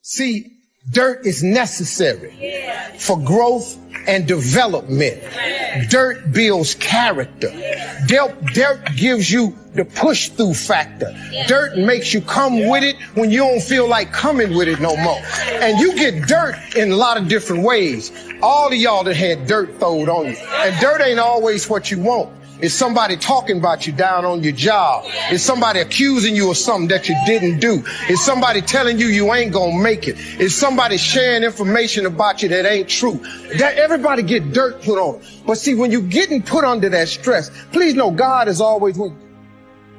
See, dirt is necessary for growth and development. Dirt builds character. Dirt gives you the push-through factor. Dirt makes you come with it when you don't feel like coming with it no more. And you get dirt in a lot of different ways. All of y'all that had dirt thrown on you. And dirt ain't always what you want. It's somebody talking about you down on your job. It's somebody accusing you of something that you didn't do. It's somebody telling you you ain't gonna make it. It's somebody sharing information about you that ain't true. That everybody get dirt put on. But see, when you're getting put under that stress, please know God is always with you.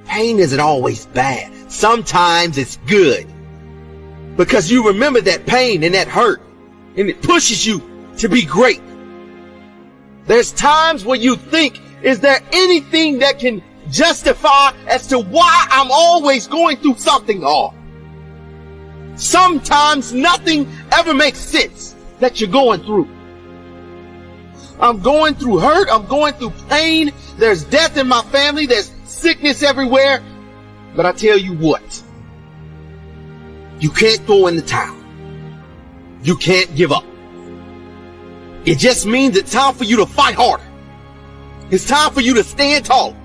Pain isn't always bad. Sometimes it's good. Because you remember that pain and that hurt, and it pushes you to be great. There's times when you think, is there anything that can justify as to why I'm always going through something hard? Sometimes nothing ever makes sense that you're going through. I'm going through hurt. I'm going through pain. There's death in my family. There's sickness everywhere. But I tell you what, you can't throw in the towel. You can't give up. It just means it's time for you to fight harder. It's time for you to stand tall.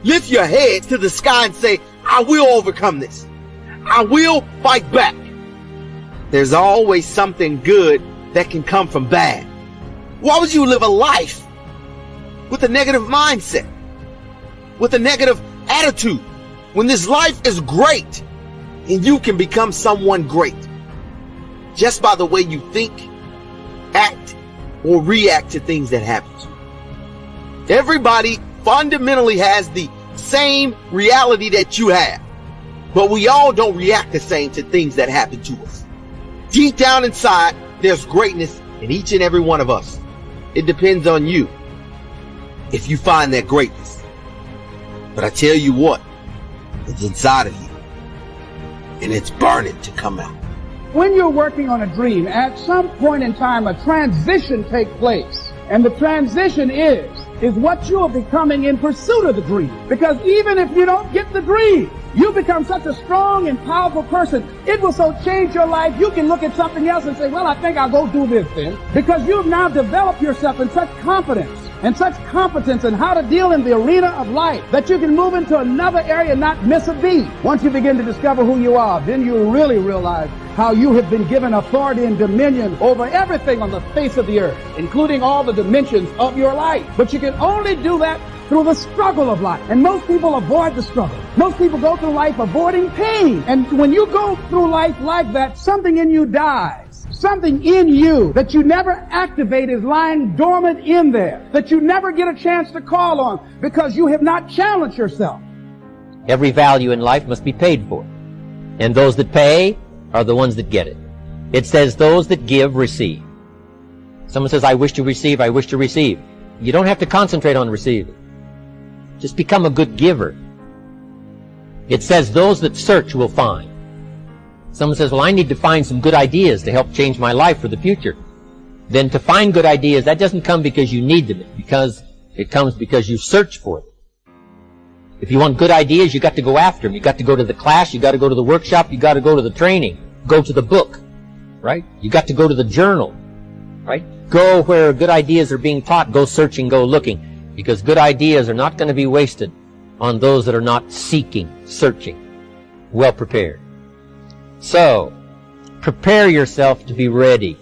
Lift your head to the sky and say, I will overcome this. I will fight back. There's always something good that can come from bad. Why would you live a life with a negative mindset, with a negative attitude, when this life is great and you can become someone great just by the way you think, act, or react to things that happen to you? Everybody fundamentally has the same reality that you have, but we all don't react the same to things that happen to us. Deep down inside, there's greatness in each and every one of us. It depends on you if you find that greatness. But I tell you what, it's inside of you, and it's burning to come out. When you're working on a dream, at some point in time, a transition takes place. And the transition is what you are becoming in pursuit of the dream. Because even if you don't get the dream, you become such a strong and powerful person. It will so change your life, you can look at something else and say, well, I think I'll go do this then. Because you've now developed yourself in such confidence and such competence in how to deal in the arena of life that you can move into another area and not miss a beat. Once you begin to discover who you are, then you really realize how you have been given authority and dominion over everything on the face of the earth, including all the dimensions of your life. But you can only do that through the struggle of life. And most people avoid the struggle. Most people go through life avoiding pain. And when you go through life like that, something in you dies. Something in you that you never activate is lying dormant in there, that you never get a chance to call on because you have not challenged yourself. Every value in life must be paid for. And those that pay are the ones that get it. It says those that give, receive. Someone says, I wish to receive, I wish to receive. You don't have to concentrate on receiving. Just become a good giver. It says those that search will find. Someone says, well, I need to find some good ideas to help change my life for the future. Then to find good ideas, that doesn't come because you need them. It comes because you search for them. If you want good ideas, you got to go after them. You got to go to the class, you got to go to the workshop, you got to go to the training, go to the book, right? You got to go to the journal, right? Go where good ideas are being taught, go searching, go looking, because good ideas are not going to be wasted on those that are not seeking, searching, well prepared. So, prepare yourself to be ready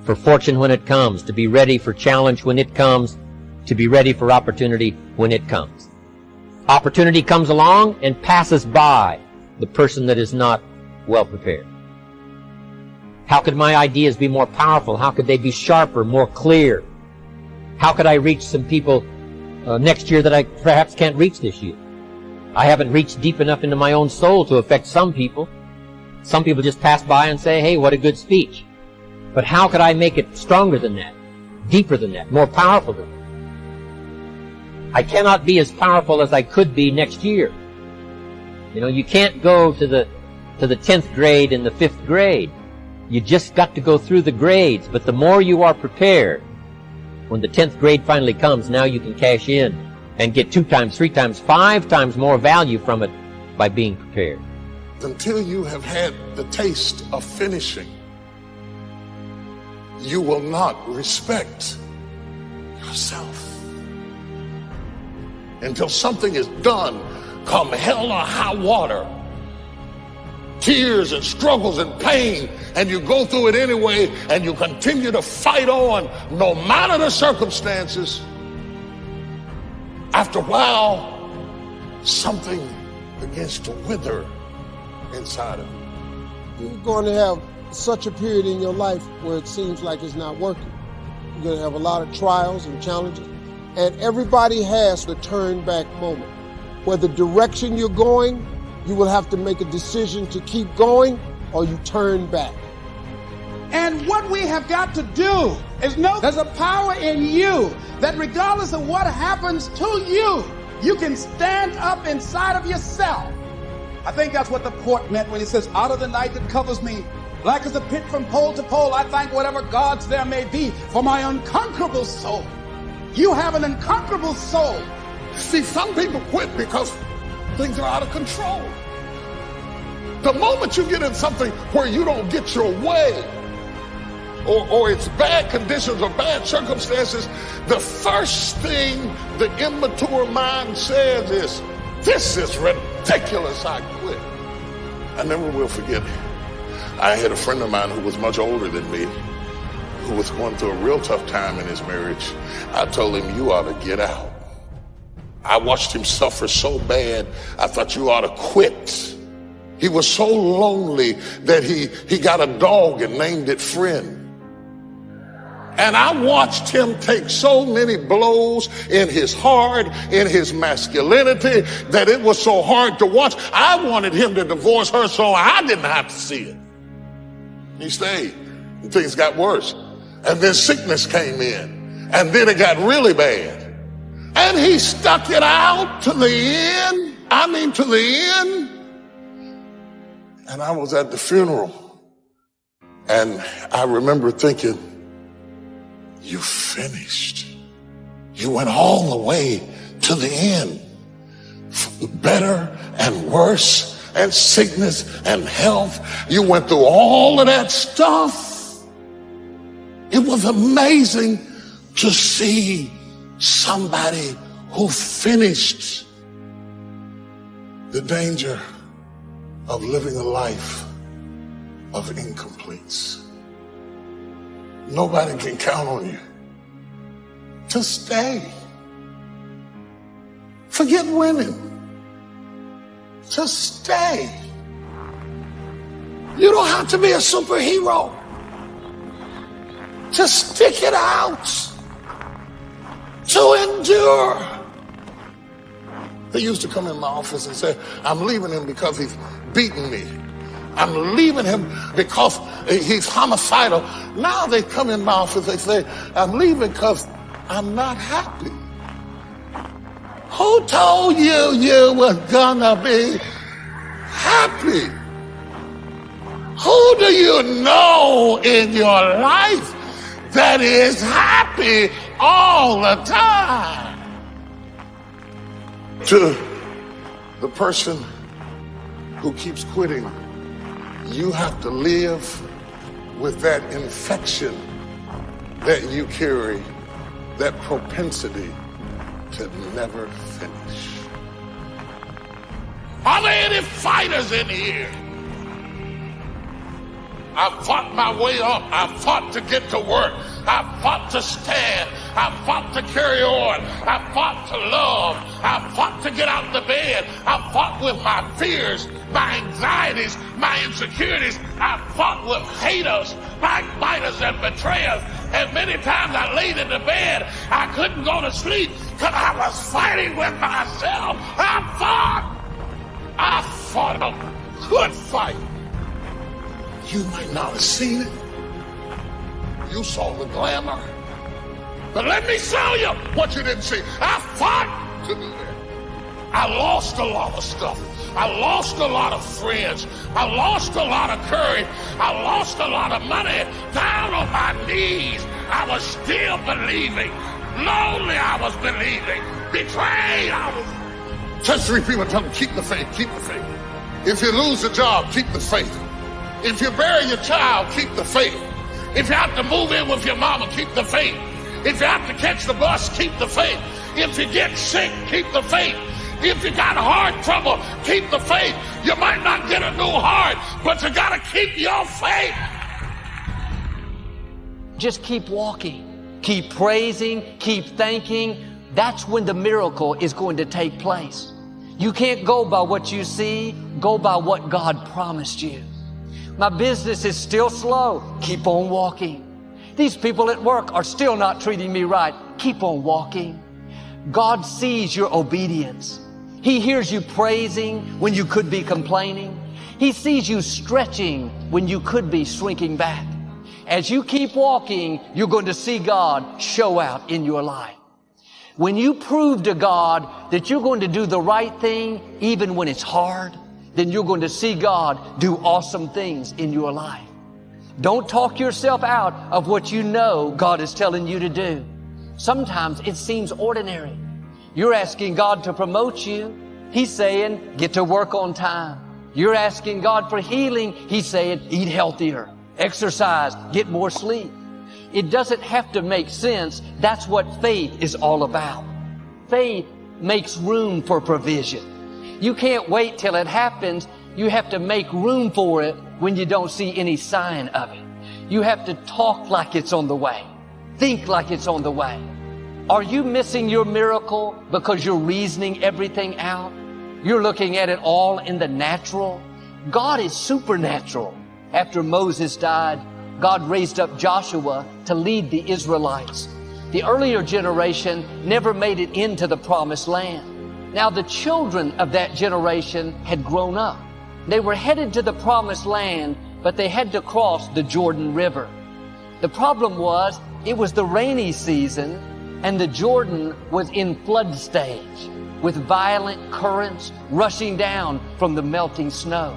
for fortune when it comes, to be ready for challenge when it comes, to be ready for opportunity when it comes. Opportunity comes along and passes by the person that is not well prepared. How could my ideas be more powerful? How could they be sharper, more clear? How could I reach some people next year that I perhaps can't reach this year? I haven't reached deep enough into my own soul to affect some people. Some people just pass by and say, hey, what a good speech. But how could I make it stronger than that, deeper than that, more powerful than that? I cannot be as powerful as I could be next year. You know, you can't go to the 10th grade in the 5th grade. You just got to go through the grades. But the more you are prepared, when the 10th grade finally comes, now you can cash in and get 2 times, 3 times, 5 times more value from it by being prepared. Until you have had the taste of finishing, you will not respect yourself. Until something is done, come hell or high water, tears and struggles and pain, and you go through it anyway, and you continue to fight on no matter the circumstances, after a while, something begins to wither inside of you. You're going to have such a period in your life where it seems like it's not working. You're going to have a lot of trials and challenges, and everybody has the turn back moment. Where the direction you're going, you will have to make a decision to keep going or you turn back. And what we have got to do is know there's a power in you that regardless of what happens to you, you can stand up inside of yourself. I think that's what the poet meant when he says, out of the night that covers me, like as a pit from pole to pole, I thank whatever gods there may be for my unconquerable soul. You have an unconquerable soul. See, some people quit because things are out of control. The moment you get in something where you don't get your way, or it's bad conditions or bad circumstances, the first thing the immature mind says is, this is ridiculous, I quit. I never will forget. I had a friend of mine who was much older than me, who was going through a real tough time in his marriage. I told him, you ought to get out. I watched him suffer so bad, I thought you ought to quit. He was so lonely that he got a dog and named it Friend. And I watched him take so many blows in his heart, in his masculinity, that it was so hard to watch. I wanted him to divorce her so I didn't have to see it. He stayed, and things got worse. And then sickness came in, and then it got really bad. And he stuck it out to the end. I mean, to the end. And I was at the funeral, and I remember thinking, you finished. You went all the way to the end. Better and worse and sickness and health. You went through all of that stuff. It was amazing to see somebody who finished. The danger of living a life of incompletes. Nobody can count on you to stay. Forget winning. Just stay. You don't have to be a superhero. Just stick it out. To endure. They used to come in my office and say, I'm leaving him because he's beating me. I'm leaving him because he's homicidal. Now they come in my office, they say, I'm leaving because I'm not happy. Who told you you was gonna be happy? Who do you know in your life that is happy all the time? To the person who keeps quitting, you have to live with that infection that you carry, that propensity to never finish. Are there any fighters in here? I fought my way up. I fought to get to work. I fought to stand. I fought to carry on. I fought to love. I fought to get out of the bed. I fought with my fears, my anxieties, my insecurities. I fought with haters, backbiters, and betrayers. And many times I laid in the bed, I couldn't go to sleep because I was fighting with myself. I fought a good fight. You might not have seen it. You saw the glamour. But let me show you what you didn't see. I fought to do that. I lost a lot of stuff. I lost a lot of friends. I lost a lot of courage. I lost a lot of money. Down on my knees, I was still believing. Lonely, I was believing. Betrayed, I was. Touch three people and tell them, keep the faith, keep the faith. If you lose a job, keep the faith. If you bury your child, keep the faith. If you have to move in with your mama, keep the faith. If you have to catch the bus, keep the faith. If you get sick, keep the faith. If you got heart trouble, keep the faith. You might not get a new heart, but you got to keep your faith. Just keep walking, keep praising, keep thanking. That's when the miracle is going to take place. You can't go by what you see, go by what God promised you. My business is still slow. Keep on walking. These people at work are still not treating me right. Keep on walking. God sees your obedience. He hears you praising when you could be complaining. He sees you stretching when you could be shrinking back. As you keep walking, you're going to see God show out in your life. When you prove to God that you're going to do the right thing even when it's hard, then you're going to see God do awesome things in your life. Don't talk yourself out of what you know God is telling you to do. Sometimes it seems ordinary. You're asking God to promote you. He's saying, get to work on time. You're asking God for healing. He's saying, eat healthier, exercise, get more sleep. It doesn't have to make sense. That's what faith is all about. Faith makes room for provision. You can't wait till it happens. You have to make room for it when you don't see any sign of it. You have to talk like it's on the way. Think like it's on the way. Are you missing your miracle because you're reasoning everything out? You're looking at it all in the natural? God is supernatural. After Moses died, God raised up Joshua to lead the Israelites. The earlier generation never made it into the promised land. Now the children of that generation had grown up. They were headed to the promised land, but they had to cross the Jordan River. The problem was, it was the rainy season, and the Jordan was in flood stage, with violent currents rushing down from the melting snow.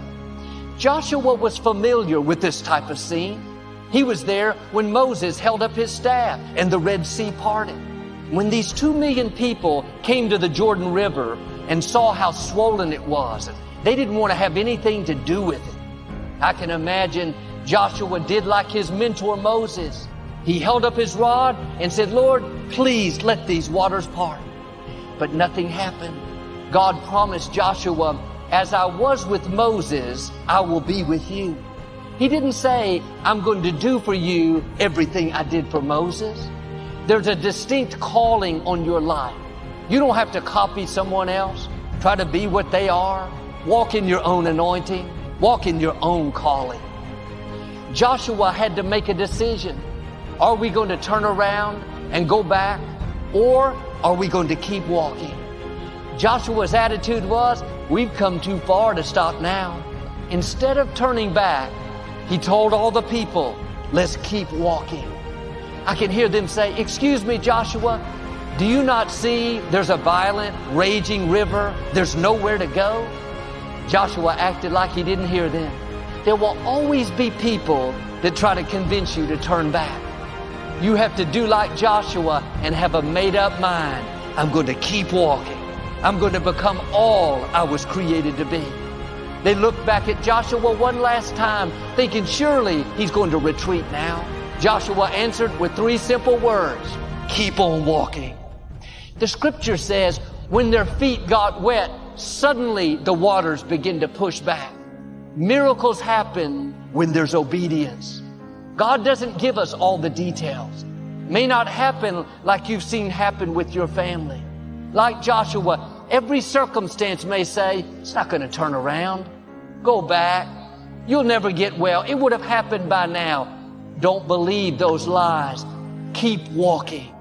Joshua was familiar with this type of scene. He was there when Moses held up his staff and the Red Sea parted. When these 2 million people came to the Jordan River and saw how swollen it was, they didn't want to have anything to do with it. I can imagine Joshua did like his mentor Moses. He held up his rod and said, Lord, please let these waters part. But nothing happened. God promised Joshua, as I was with Moses, I will be with you. He didn't say, I'm going to do for you everything I did for Moses. There's a distinct calling on your life. You don't have to copy someone else, try to be what they are. Walk in your own anointing. Walk in your own calling. Joshua had to make a decision. Are we going to turn around and go back, or are we going to keep walking? Joshua's attitude was, we've come too far to stop now. Instead of turning back, he told all the people, let's keep walking. I can hear them say, excuse me, Joshua, do you not see there's a violent, raging river? There's nowhere to go. Joshua acted like he didn't hear them. There will always be people that try to convince you to turn back. You have to do like Joshua and have a made-up mind. I'm going to keep walking. I'm going to become all I was created to be. They looked back at Joshua one last time, thinking surely he's going to retreat now. Joshua answered with 3 simple words, keep on walking. The scripture says, when their feet got wet, suddenly the waters begin to push back. Miracles happen when there's obedience. God doesn't give us all the details. May not happen like you've seen happen with your family. Like Joshua, every circumstance may say, it's not going to turn around. Go back. You'll never get well. It would have happened by now. Don't believe those lies. Keep walking.